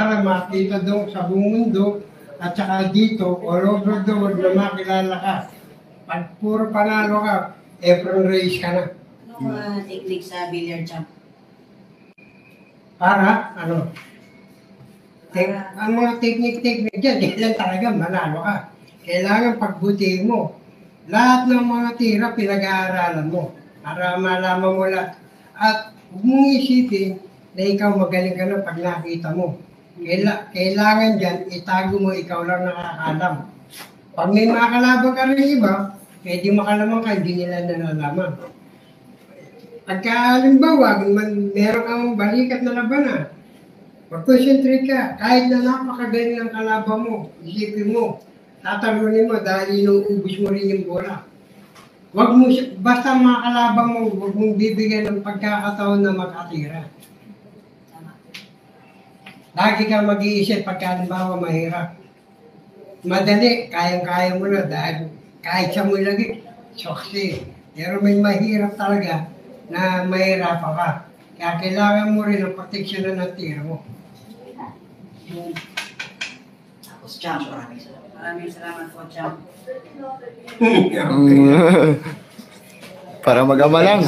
para makita doon sa buong mundo at saka dito, all over the world na makilala ka. Pag puro panalo ka, Efron Reyes ka na. Anong technique sa billiard champ? Para, ano? Ang mga technique dyan, kailan talaga manalo ka. Kailangan pagbutihin mo. Lahat ng mga tira, pinag-aaralan mo. Para malaman mo lahat. At huwag mong isipin na ikaw magaling ka na pag nakita mo. Kailangan dyan, itago mo, ikaw lang nakakalam. Pag may makakalaban ka rin iba, pwede makalaman ka, hindi nila nalalaman. Pagka halimbawa, meron kang balikat na labanan, mag-concentrate ka, kahit na napakagaling ang kalaban mo, isipin mo, tatalunin mo dahil inuubos mo rin yung bola. Basta makakalaban mo, huwag mong bibigyan ng pagkakataon na makatira. Lagi kang mag-iisip pagka halimbawa mahirap. Madali, kayang-kaya mo na dahil kahit sa mo lagi, success. Pero may mahirap talaga na mahirapan ka. Kaya kailangan mo rin ang proteksyon ng tira mo. Tapos champ, maraming salamat po champ. Okay. Para magama lang.